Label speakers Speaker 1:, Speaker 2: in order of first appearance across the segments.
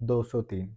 Speaker 1: 203।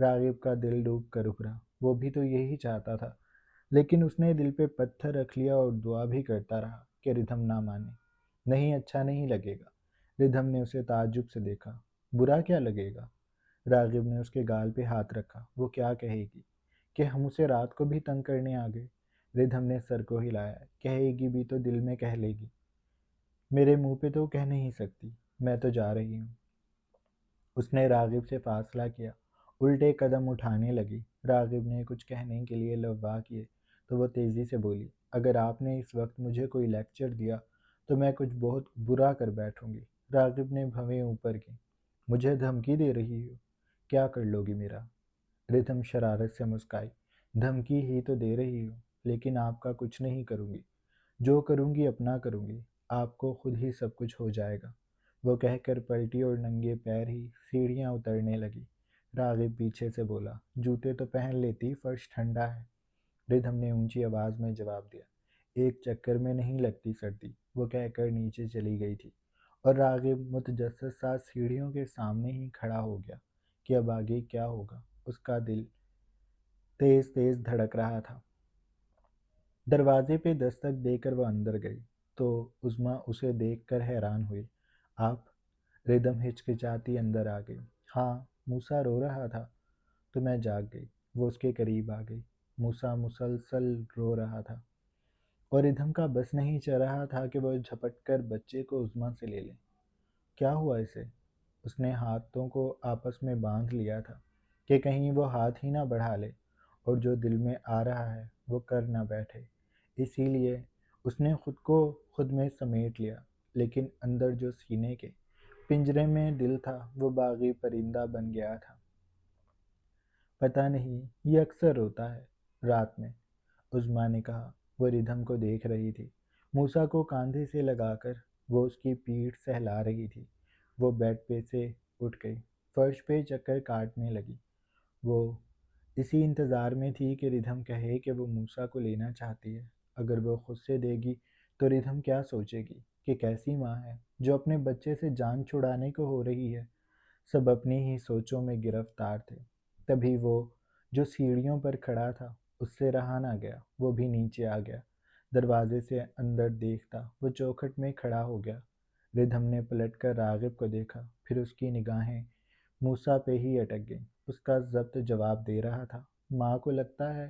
Speaker 1: راغب کا دل ڈوب کر ابھرا، وہ بھی تو یہی چاہتا تھا، لیکن اس نے دل پہ پتھر رکھ لیا اور دعا بھی کرتا رہا کہ ردھم نہ مانے۔ نہیں، اچھا نہیں لگے گا۔ ردھم نے اسے تعجب سے دیکھا۔ برا کیا لگے گا؟ راغب نے اس کے گال پہ ہاتھ رکھا۔ وہ کیا کہے گی کہ ہم اسے رات کو بھی تنگ کرنے آ گئے؟ ردھم نے سر کو ہلایا۔ کہے گی بھی تو دل میں کہہ لے گی، میرے منہ پہ تو کہہ نہیں سکتی، میں تو جا رہی ہوں۔ اس نے راغب سے فاصلہ کیا، الٹے قدم اٹھانے لگی۔ راغب نے کچھ کہنے کے لیے لبا کیے تو وہ تیزی سے بولی، اگر آپ نے اس وقت مجھے کوئی لیکچر دیا تو میں کچھ بہت برا کر بیٹھوں گی۔ راغب نے بھویں اوپر کی۔ مجھے دھمکی دے رہی ہو؟ کیا کر لو گی میرا؟ ردھم شرارت سے مسکائی۔ دھمکی ہی تو دے رہی ہو، لیکن آپ کا کچھ نہیں کروں گی، جو کروں گی اپنا کروں گی، آپ کو خود ہی سب کچھ ہو جائے گا۔ وہ کہہ کر پلٹی اور ننگے پیر ہی سیڑھیاں اترنے لگی۔ راغب پیچھے سے بولا، جوتے تو پہن لیتی، فرش ٹھنڈا ہے۔ ردھم نے اونچی آواز میں جواب دیا، ایک چکر میں نہیں لگتی سردی۔ وہ کہہ کر نیچے چلی گئی تھی اور راغب متجسس سا سیڑھیوں کے سامنے ہی کھڑا ہو گیا کہ اب آگے کیا ہوگا۔ اس کا دل تیز تیز دھڑک رہا تھا۔ دروازے پہ دستک دے کر وہ اندر گئی تو عظمیٰ اسے دیکھ کر حیران ہوئی۔ آپ؟ ردھم ہچکچاتی اندر آ گئی۔ ہاں، موسیٰ رو رہا تھا تو میں جاگ گئی۔ وہ اس کے قریب آ گئی۔ موسیٰ مسلسل رو رہا تھا اور ردھم کا بس نہیں چل رہا تھا کہ وہ جھپٹ کر بچے کو عظمیٰ سے لے لے۔ کیا ہوا اسے؟ اس نے ہاتھوں کو آپس میں باندھ لیا تھا کہ کہیں وہ ہاتھ ہی نہ بڑھا لے اور جو دل میں آ رہا ہے وہ کر نہ بیٹھے۔ اسی لیے اس نے خود کو خود میں سمیٹ لیا، لیکن اندر جو سینے کے پنجرے میں دل تھا وہ باغی پرندہ بن گیا تھا۔ پتہ نہیں، یہ اکثر ہوتا ہے رات میں، عظمیٰ نے کہا۔ وہ ردھم کو دیکھ رہی تھی۔ موسیٰ کو کاندھے سے لگا کر وہ اس کی پیٹھ سہلا رہی تھی۔ وہ بیڈ پہ سے اٹھ گئی، فرش پہ چکر کاٹنے لگی۔ وہ اسی انتظار میں تھی کہ ردھم کہے کہ وہ موسیٰ کو لینا چاہتی ہے۔ اگر وہ خود سے دے گی تو ردھم کیا سوچے گی کہ کیسی ماں ہے جو اپنے بچے سے جان چھڑانے کو ہو رہی ہے۔ سب اپنی ہی سوچوں میں گرفتار تھے۔ تبھی وہ جو سیڑھیوں پر کھڑا تھا اس سے رہا نہ گیا، وہ بھی نیچے آ گیا۔ دروازے سے اندر دیکھتا وہ چوکھٹ میں کھڑا ہو گیا۔ ردھم نے پلٹ کر راغب کو دیکھا، پھر اس کی نگاہیں موسیٰ پہ ہی اٹک گئیں۔ اس کا ضبط جواب دے رہا تھا۔ ماں کو لگتا ہے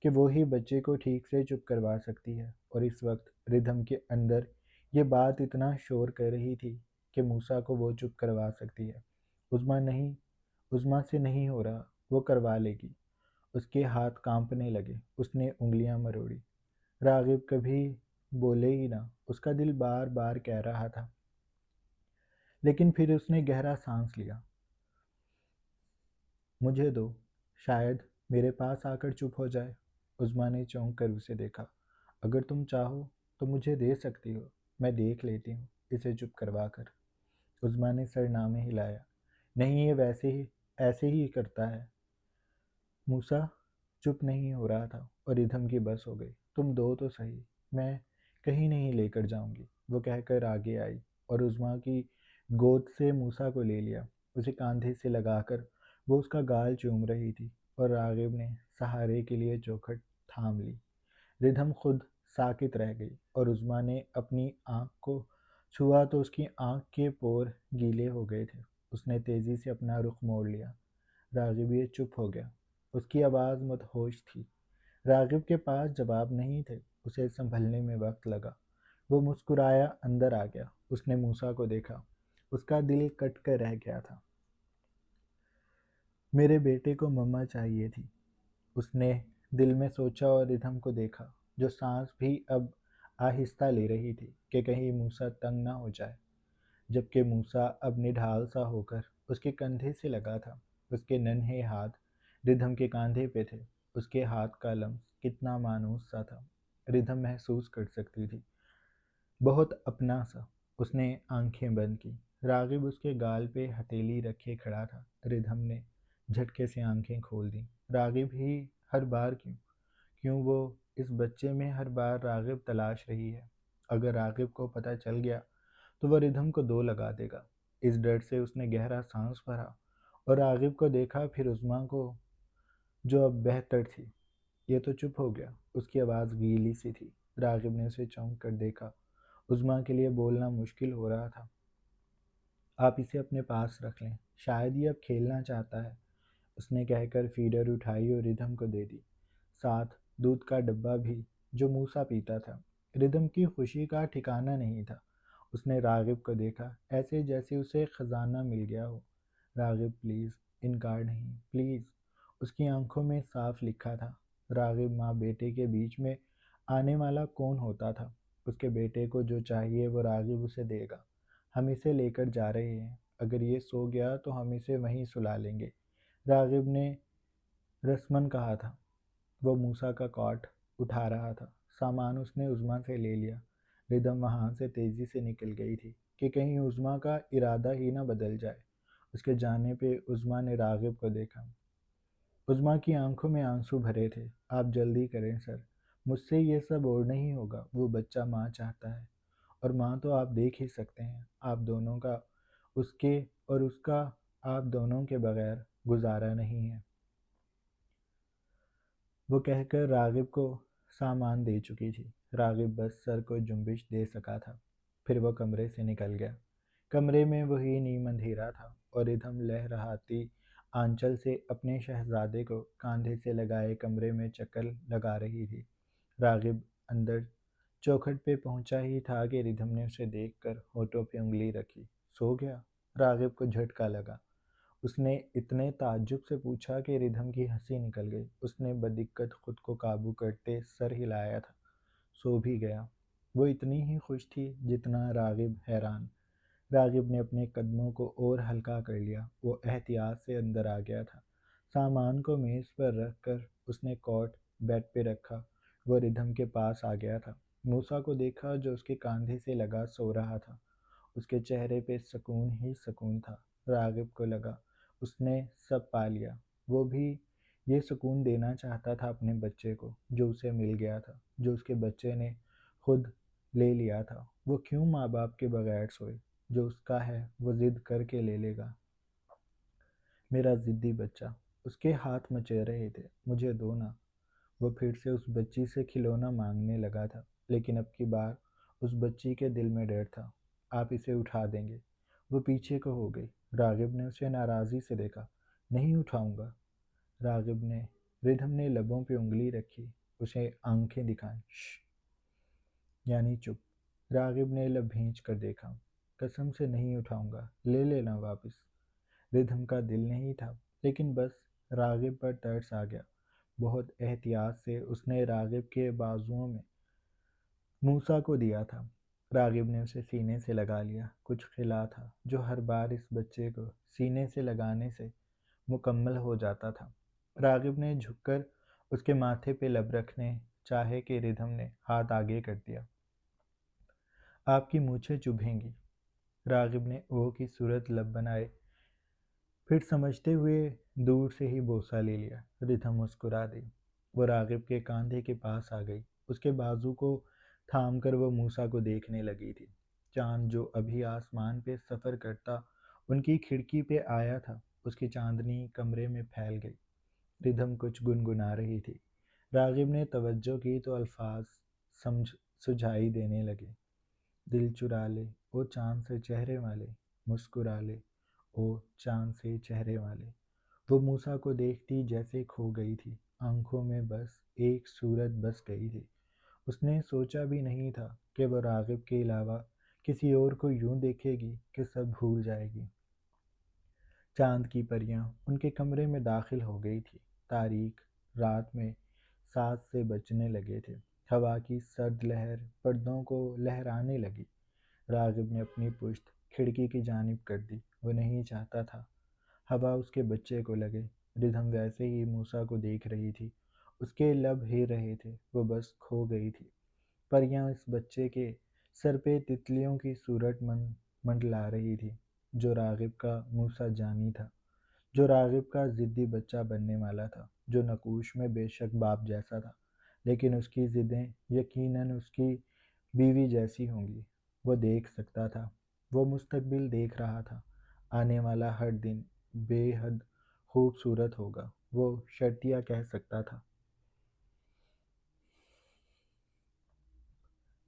Speaker 1: کہ وہی بچے کو ٹھیک سے چپ کروا سکتی ہے، اور اس وقت ردھم کے اندر یہ بات اتنا شور کر رہی تھی کہ موسیٰ کو وہ چپ کروا سکتی ہے۔ عظمیٰ سے نہیں ہو رہا، وہ کروا لے گی۔ اس کے ہاتھ کانپنے لگے۔ اس نے انگلیاں مروڑی۔ راغب کبھی بولے ہی نہ، اس کا دل بار بار کہہ رہا تھا، لیکن پھر اس نے گہرا سانس لیا۔ مجھے دو، شاید میرے پاس آ کر چپ ہو جائے۔ عظمیٰ نے چونک کر اسے دیکھا۔ اگر تم چاہو تو مجھے دے سکتی ہو، میں دیکھ لیتی ہوں اسے چپ کروا کر۔ عظمیٰ نے سر نامے ہلایا۔ نہیں، یہ ایسے ہی کرتا ہے۔ موسیٰ چپ نہیں ہو رہا تھا اور ردھم کی بس ہو گئی۔ تم دو تو صحیح، میں کہیں نہیں لے کر جاؤں گی۔ وہ کہہ کر آگے آئی اور عظمیٰ کی گود سے موسیٰ کو لے لیا۔ اسے کاندھے سے لگا کر وہ اس کا گال چوم رہی تھی اور راغب نے سہارے کے لیے چوکھٹ تھام لی۔ ردھم خود ساکت رہ گئی اور عظمیٰ نے اپنی آنکھ کو چھوا تو اس کی آنکھ کے پور گیلے ہو گئے تھے۔ اس نے تیزی سے اپنا رخ موڑ لیا۔ راغب یہ چپ ہو گیا۔ اس کی آواز مدہوش تھی۔ راغب کے پاس جواب نہیں تھے۔ اسے سنبھلنے میں وقت لگا۔ وہ مسکرایا اندر آ گیا۔ اس نے موسیٰ کو دیکھا۔ اس کا دل کٹ کر رہ گیا تھا۔ میرے بیٹے کو مما چاہیے تھی، اس نے دل میں سوچا اور ردھم کو دیکھا جو سانس بھی اب آہستہ لے رہی تھی کہ کہیں موسیٰ تنگ نہ ہو جائے، جبکہ موسیٰ اب نڈھال سا ہو کر اس کے کندھے سے لگا تھا۔ اس کے ننھے ہاتھ ردھم کے کاندھے پہ تھے۔ اس کے ہاتھ کا لمس کتنا مانوس سا تھا، ردھم محسوس کر سکتی تھی، بہت اپنا سا۔ اس نے آنکھیں بند کی۔ راغب اس کے گال پہ ہتھیلی رکھے کھڑا تھا۔ ردھم نے جھٹکے سے آنکھیں کھول دیں۔ راغب ہی ہر بار کیوں وہ اس بچے میں ہر بار راغب تلاش رہی ہے؟ اگر راغب کو پتہ چل گیا تو وہ ردھم کو دو لگا دے گا۔ اس ڈر سے اس نے گہرا سانس بھرا اور راغب کو دیکھا، پھر عظمیٰ کو جو اب بہتر تھی۔ یہ تو چپ ہو گیا، اس کی آواز گیلی سی تھی۔ راغب نے اسے چونک کر دیکھا، عظمیٰ کے لیے بولنا مشکل ہو رہا تھا۔ آپ اسے اپنے پاس رکھ لیں، شاید یہ اب کھیلنا چاہتا ہے، اس نے کہہ کر فیڈر اٹھائی اور ردھم کو دے دی، ساتھ دودھ کا ڈبہ بھی جو موسیٰ پیتا تھا۔ ردھم کی خوشی کا ٹھکانہ نہیں تھا۔ اس نے راغب کو دیکھا، ایسے جیسے اسے خزانہ مل گیا ہو۔ راغب پلیز، انکار نہیں، پلیز۔ اس کی آنکھوں میں صاف لکھا تھا۔ راغب ماں بیٹے کے بیچ میں آنے والا کون ہوتا تھا؟ اس کے بیٹے کو جو چاہیے وہ راغب اسے دے گا۔ ہم اسے لے کر جا رہے ہیں، اگر یہ سو گیا تو ہم اسے وہیں سلا لیں گے، راغب نے رسمن کہا تھا۔ وہ موسیٰ کا کاٹ اٹھا رہا تھا، سامان اس نے عظمیٰ سے لے لیا۔ ردھم وہاں سے تیزی سے نکل گئی تھی کہ کہیں عظمیٰ کا ارادہ ہی نہ بدل جائے۔ اس کے جانے پہ عظمیٰ نے راغب کو دیکھا۔ عظمیٰ کی آنکھوں میں آنسو بھرے تھے۔ آپ جلدی کریں سر، مجھ سے یہ سب اور نہیں ہوگا۔ وہ بچہ ماں چاہتا ہے، اور ماں تو آپ دیکھ ہی سکتے ہیں، آپ دونوں کا، اس کے اور اس کا، آپ دونوں کے بغیر گزارا نہیں ہے۔ وہ کہہ کر راغب کو سامان دے چکی تھی۔ راغب بس سر کو جنبش دے سکا تھا، پھر وہ کمرے سے نکل گیا۔ کمرے میں وہی نیم اندھیرا تھا، اور ردھم لہراتی آنچل سے اپنے شہزادے کو کاندھے سے لگائے کمرے میں چکر لگا رہی تھی۔ راغب اندر چوکھٹ پہ پہنچا ہی تھا کہ ردھم نے اسے دیکھ کر ہونٹوں پہ انگلی رکھی۔ سو گیا؟ راغب کو جھٹکا لگا۔ اس نے اتنے تعجب سے پوچھا کہ ردھم کی ہنسی نکل گئی۔ اس نے بدقت خود کو قابو کرتے سر ہلایا تھا۔ سو بھی گیا۔ وہ اتنی ہی خوش تھی جتنا راغب حیران۔ راغب نے اپنے قدموں کو اور ہلکا کر لیا۔ وہ احتیاط سے اندر آ گیا تھا۔ سامان کو میز پر رکھ کر اس نے کوٹ بیڈ پہ رکھا۔ وہ ردھم کے پاس آ گیا تھا۔ موسیٰ کو دیکھا جو اس کے کاندھے سے لگا سو رہا تھا۔ اس کے چہرے پہ سکون ہی سکون تھا۔ راغب کو لگا اس نے سب پا لیا۔ وہ بھی یہ سکون دینا چاہتا تھا اپنے بچے کو، جو اسے مل گیا تھا، جو اس کے بچے نے خود لے لیا تھا۔ وہ کیوں ماں باپ کے بغیر سوئے؟ جو اس کا ہے وہ ضد کر کے لے لے گا۔ میرا ضدی بچہ، اس کے ہاتھ مچل رہے تھے، مجھے دو نا۔ وہ پھر سے اس بچی سے کھلونا مانگنے لگا تھا، لیکن اب کی بار اس بچی کے دل میں ڈر تھا۔ آپ اسے اٹھا دیں گے؟ وہ پیچھے کو ہو گئی۔ راغب نے اسے ناراضی سے دیکھا۔ نہیں اٹھاؤں گا۔ ردھم نے لبوں پہ انگلی رکھی، اسے آنکھیں دکھائیں۔ شش، یعنی چپ۔ راغب نے لب بھینچ کر دیکھا۔ قسم سے نہیں اٹھاؤں گا، لے لینا واپس۔ ردھم کا دل نہیں تھا، لیکن بس راغب پر ترس آ گیا۔ بہت احتیاط سے اس نے راغب کے بازوؤں میں موسیٰ کو دیا تھا۔ راغب نے اسے سینے سے لگا لیا۔ کچھ خلا تھا جو ہر بار اس بچے کو سینے سے لگانے سے مکمل ہو جاتا تھا۔ راغب نے جھک کر اس کے ماتھے پہ لب رکھنے چاہے کہ ردھم نے ہاتھ آگے کر دیا۔ آپ کی مونچھیں چبھیں گی۔ راغب نے او کی صورت لب بنائے، پھر سمجھتے ہوئے دور سے ہی بوسہ لے لیا۔ ردھم مسکرا دی۔ وہ راغب کے کاندھے کے پاس آ گئی۔ اس کے بازو کو تھام کر وہ موسیٰ کو دیکھنے لگی تھی۔ چاند جو ابھی آسمان پہ سفر کرتا ان کی کھڑکی پہ آیا تھا، اس کی چاندنی کمرے میں پھیل گئی۔ ردھم کچھ گنگنا رہی تھی۔ راغب نے توجہ کی تو الفاظ سجھائی دینے لگے۔ دل چرا لے او چاند سے چہرے والے، مسکرا لے او چاند سے چہرے والے۔ وہ موسیٰ کو دیکھتی جیسے کھو گئی تھی، آنکھوں میں بس ایک صورت بس گئی تھی۔ اس نے سوچا بھی نہیں تھا کہ وہ راغب کے علاوہ کسی اور کو یوں دیکھے گی کہ سب بھول جائے گی۔ چاند کی پریاں ان کے کمرے میں داخل ہو گئی تھی۔ تاریک رات میں ساز سے بجنے لگے تھے۔ ہوا کی سرد لہر پردوں کو لہرانے لگی۔ راغب نے اپنی پشت کھڑکی کی جانب کر دی۔ وہ نہیں چاہتا تھا ہوا اس کے بچے کو لگے۔ ردھم ویسے ہی موسیٰ کو دیکھ رہی تھی، اس کے لب ہل رہے تھے، وہ بس کھو گئی تھی۔ پریاں اس بچے کے سر پہ تتلیوں کی صورت منڈلا رہی تھی، جو راغب کا موسیٰ جانی تھا، جو راغب کا ضدی بچہ بننے والا تھا، جو نقوش میں بے شک باپ جیسا تھا، لیکن اس کی ضدیں یقیناً اس کی بیوی جیسی ہوں گی۔ وہ دیکھ سکتا تھا، وہ مستقبل دیکھ رہا تھا، آنے والا ہر دن بے حد خوبصورت ہوگا، وہ شرطیہ کہہ سکتا تھا۔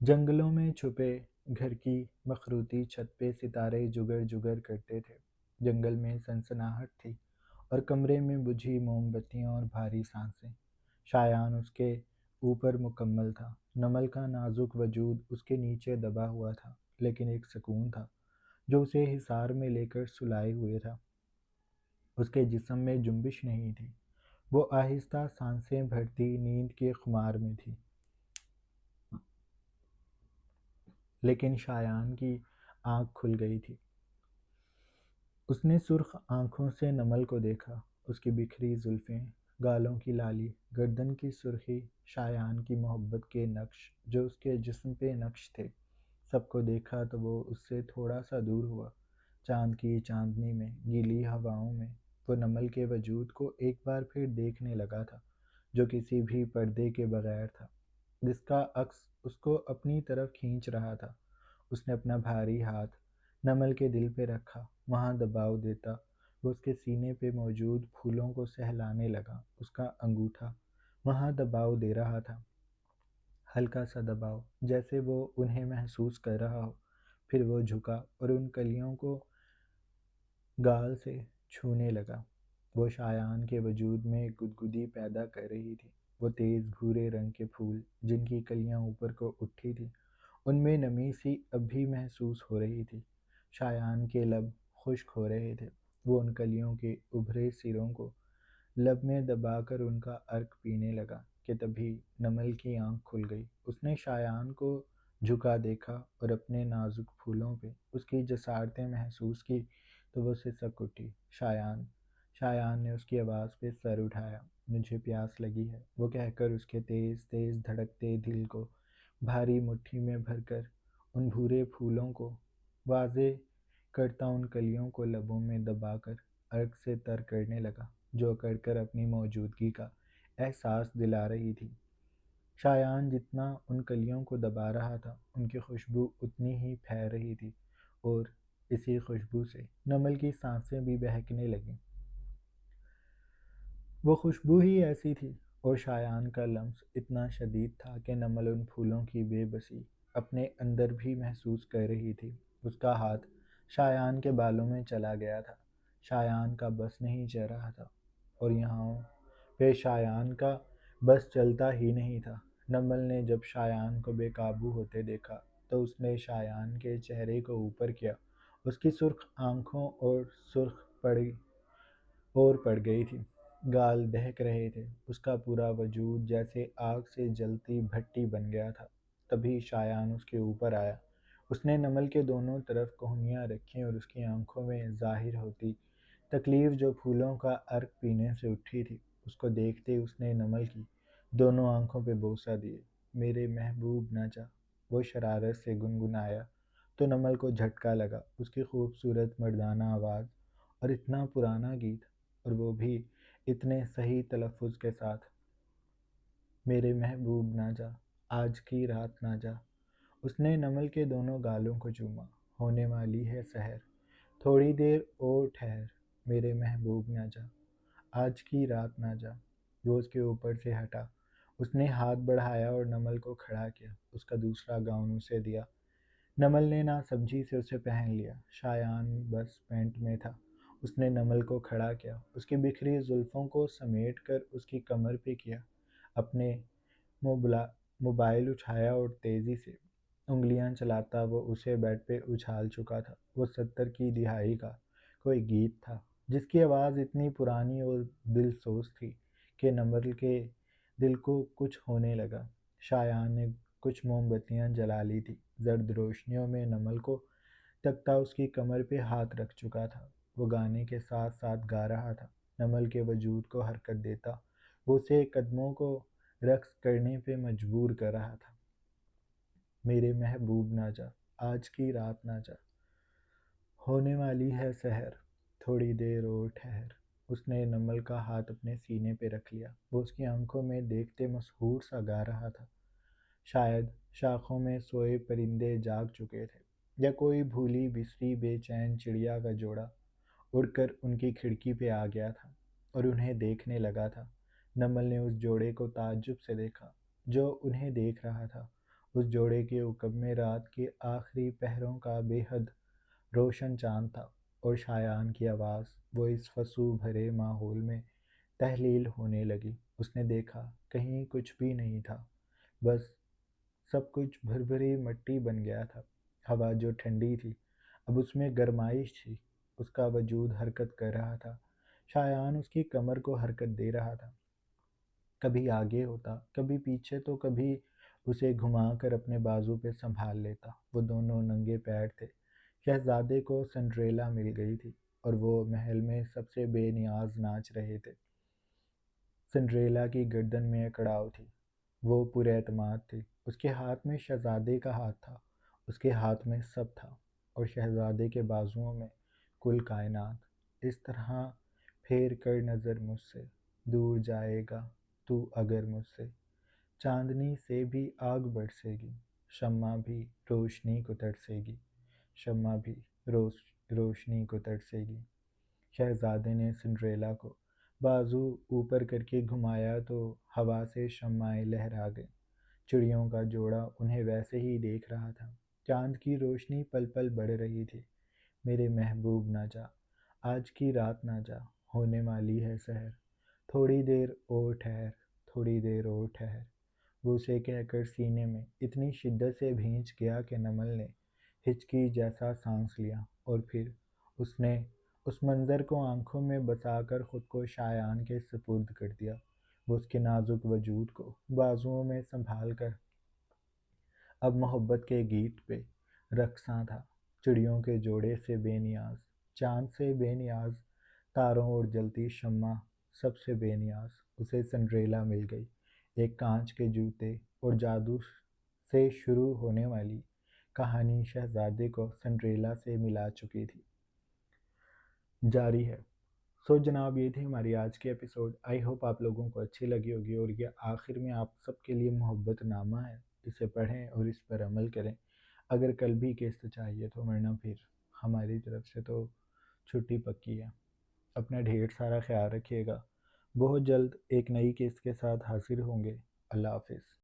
Speaker 1: جنگلوں میں چھپے گھر کی مخروطی چھت پہ ستارے جگر جگر کرتے تھے۔ جنگل میں سنسناہٹ تھی اور کمرے میں بجھی موم بتیاں اور بھاری سانسیں۔ شایان اس کے اوپر مکمل تھا، نمل کا نازک وجود اس کے نیچے دبا ہوا تھا، لیکن ایک سکون تھا جو اسے حصار میں لے کر سلائے ہوئے تھا۔ اس کے جسم میں جنبش نہیں تھی، وہ آہستہ سانسیں بھرتی نیند کے خمار میں تھی۔ لیکن شایان کی آنکھ کھل گئی تھی۔ اس نے سرخ آنکھوں سے نمل کو دیکھا، اس کی بکھری زلفیں، گالوں کی لالی، گردن کی سرخی، شایان کی محبت کے نقش جو اس کے جسم پہ نقش تھے۔ سب کو دیکھا تو وہ اس سے تھوڑا سا دور ہوا۔ چاند کی چاندنی میں، گیلی ہواؤں میں، وہ نمل کے وجود کو ایک بار پھر دیکھنے لگا تھا، جو کسی بھی پردے کے بغیر تھا، جس کا عکس اس کو اپنی طرف کھینچ رہا تھا۔ اس نے اپنا بھاری ہاتھ نمل کے دل پہ رکھا، وہاں دباؤ دیتا۔ وہ اس کے سینے پہ موجود پھولوں کو سہلانے لگا، اس کا انگوٹھا وہاں دباؤ دے رہا تھا، ہلکا سا دباؤ، جیسے وہ انہیں محسوس کر رہا ہو۔ پھر وہ جھکا اور ان کلیوں کو گال سے چھونے لگا۔ وہ شایان کے وجود میں گدگدی پیدا کر رہی تھی۔ وہ تیز بھورے رنگ کے پھول جن کی کلیاں اوپر کو اٹھی تھیں، ان میں نمی سی اب بھی محسوس ہو رہی تھی۔ شایان کے لب خشک ہو رہے تھے۔ وہ ان کلیوں کے ابھرے سروں کو لب میں دبا کر ان کا عرق پینے لگا کہ تبھی نمل کی آنکھ کھل گئی۔ اس نے شایان کو جھکا دیکھا اور اپنے نازک پھولوں پہ اس کی جسارتیں محسوس کی تو وہ سسک اٹھی۔ شایان شایان نے اس کی آواز پہ سر اٹھایا۔ مجھے پیاس لگی ہے، وہ کہہ کر اس کے تیز تیز دھڑکتے دل کو بھاری مٹھی میں بھر کر ان بھورے پھولوں کو واضح کرتا ان کلیوں کو لبوں میں دبا کر عرق سے تر کرنے لگا، جو کر کر اپنی موجودگی کا احساس دلا رہی تھی۔ شایان جتنا ان کلیوں کو دبا رہا تھا، ان کی خوشبو اتنی ہی پھیل رہی تھی، اور اسی خوشبو سے نمل کی سانسیں بھی بہکنے لگیں۔ وہ خوشبو ہی ایسی تھی اور شایان کا لمس اتنا شدید تھا کہ نمل ان پھولوں کی بے بسی اپنے اندر بھی محسوس کر رہی تھی۔ اس کا ہاتھ شایان کے بالوں میں چلا گیا تھا۔ شایان کا بس نہیں چل رہا تھا، اور یہاں پہ شایان کا بس چلتا ہی نہیں تھا۔ نمل نے جب شایان کو بے قابو ہوتے دیکھا تو اس نے شایان کے چہرے کو اوپر کیا۔ اس کی سرخ آنکھوں اور سرخ پڑ گئی تھی، گال دہک رہے تھے، اس کا پورا وجود جیسے آگ سے جلتی بھٹی بن گیا تھا۔ تبھی شایان اس کے اوپر آیا۔ اس نے نمل کے دونوں طرف کوہنیاں رکھیں اور اس کی آنکھوں میں ظاہر ہوتی تکلیف جو پھولوں کا عرق پینے سے اٹھی تھی، اس کو دیکھتے اس نے نمل کی دونوں آنکھوں پہ بوسہ دیے۔ میرے محبوب نہ جا، وہ شرارت سے گنگنایا تو نمل کو جھٹکا لگا۔ اس کی خوبصورت مردانہ آواز اور اتنا پرانا گیت، اور وہ بھی اتنے صحیح تلفظ کے ساتھ، میرے محبوب نہ جا، آج کی رات نہ جا۔ اس نے نمل کے دونوں گالوں کو چوما۔ ہونے والی ہے سحر، تھوڑی دیر اور ٹھہر، میرے محبوب نہ جا، آج کی رات نہ جا۔ وہ اس کے اوپر سے ہٹا۔ اس نے ہاتھ بڑھایا اور نمل کو کھڑا کیا، اس کا دوسرا گاؤن اسے دیا۔ نمل نے ناسمجھی سے اسے پہن لیا۔ شایان بس پینٹ میں تھا۔ اس نے نمل کو کھڑا کیا، اس کی بکھری زلفوں کو سمیٹ کر اس کی کمر پہ کیا۔ اپنے موبائل اٹھایا اور تیزی سے انگلیاں چلاتا وہ اسے بیڈ پہ اچھال چکا تھا۔ وہ 70 کی دہائی کا کوئی گیت تھا جس کی آواز اتنی پرانی اور دل سوز تھی کہ نمل کے دل کو کچھ ہونے لگا۔ شایان نے کچھ موم بتیاں جلا لی تھی۔ زرد روشنیوں میں نمل کو تکتا اس کی کمر پہ ہاتھ رکھ چکا تھا۔ وہ گانے کے ساتھ ساتھ گا رہا تھا، نمل کے وجود کو حرکت دیتا، وہ اسے قدموں کو رقص کرنے پہ مجبور کر رہا تھا۔ میرے محبوب نہ جا، آج کی رات نہ جا، ہونے والی ہے سحر، تھوڑی دیر اور ٹھہر۔ اس نے نمل کا ہاتھ اپنے سینے پہ رکھ لیا۔ وہ اس کی آنکھوں میں دیکھتے مسحور سا گا رہا تھا۔ شاید شاخوں میں سوئے پرندے جاگ چکے تھے، یا کوئی بھولی بسری بے چین چڑیا کا جوڑا۔ اڑ کر ان کی کھڑکی پہ آ گیا تھا اور انہیں دیکھنے لگا تھا۔ نمل نے اس جوڑے کو تعجب سے دیکھا جو انہیں دیکھ رہا تھا۔ اس جوڑے کے عقب میں رات کے آخری پہروں کا بے حد روشن چاند تھا، اور شایان کی آواز وہ اس فسوں بھرے ماحول میں تحلیل ہونے لگی۔ اس نے دیکھا کہیں کچھ بھی نہیں تھا، بس سب کچھ بھربھری مٹی بن گیا تھا۔ ہوا جو ٹھنڈی تھی اب اس میں گرمائش تھی، اس کا وجود حرکت کر رہا تھا۔ شایان اس کی کمر کو حرکت دے رہا تھا، کبھی آگے ہوتا کبھی پیچھے، تو کبھی اسے گھما کر اپنے بازو پہ سنبھال لیتا۔ وہ دونوں ننگے پیر تھے۔ شہزادے کو سنڈریلا مل گئی تھی اور وہ محل میں سب سے بے نیاز ناچ رہے تھے۔ سنڈریلا کی گردن میں اکڑاؤ تھی، وہ پر اعتماد تھی۔ اس کے ہاتھ میں شہزادے کا ہاتھ تھا، اس کے ہاتھ میں سب تھا، اور شہزادے کے بازوؤں میں کل کائنات۔ اس طرح پھیر کر نظر مجھ سے دور جائے گا تو اگر مجھ سے، چاندنی سے بھی آگ برسے گی، شمع بھی روشنی کو ترسے گی، شمع بھی روشنی کو ترسے گی۔ شہزادے نے سنڈریلا کو بازو اوپر کر کے گھمایا تو ہوا سے شمعیں لہرا گئیں۔ چڑیوں کا جوڑا انہیں ویسے ہی دیکھ رہا تھا۔ چاند کی روشنی پل پل بڑھ رہی تھی۔ میرے محبوب نہ جا، آج کی رات نہ جا، ہونے والی ہے سحر، تھوڑی دیر اور ٹھہر، تھوڑی دیر اور ٹھہر۔ وہ اسے کہہ کر سینے میں اتنی شدت سے بھینچ گیا کہ نمل نے ہچکی جیسا سانس لیا، اور پھر اس نے اس منظر کو آنکھوں میں بسا کر خود کو شایان کے سپرد کر دیا۔ وہ اس کے نازک وجود کو بازوؤں میں سنبھال کر اب محبت کے گیت پہ رقصاں تھا۔ چڑیوں کے جوڑے سے بے نیاز، چاند سے بے نیاز، تاروں اور جلتی شمع سب سے بے نیاز، اسے سنڈریلا مل گئی۔ ایک کانچ کے جوتے اور جادو سے شروع ہونے والی کہانی شہزادے کو سنڈریلا سے ملا چکی تھی، جاری ہے۔ جناب، یہ تھی ہماری آج کی ایپیسوڈ۔ آئی ہوپ آپ لوگوں کو اچھی لگی ہوگی، اور یہ آخر میں آپ سب کے لیے محبت نامہ ہے، اسے پڑھیں اور اس پر عمل کریں۔ اگر کل بھی قسط چاہیے تو، ورنہ پھر ہماری طرف سے تو چھٹی پکی ہے۔ اپنا ڈھیر سارا خیال رکھیے گا۔ بہت جلد ایک نئی قسط کے ساتھ حاضر ہوں گے۔ اللہ حافظ۔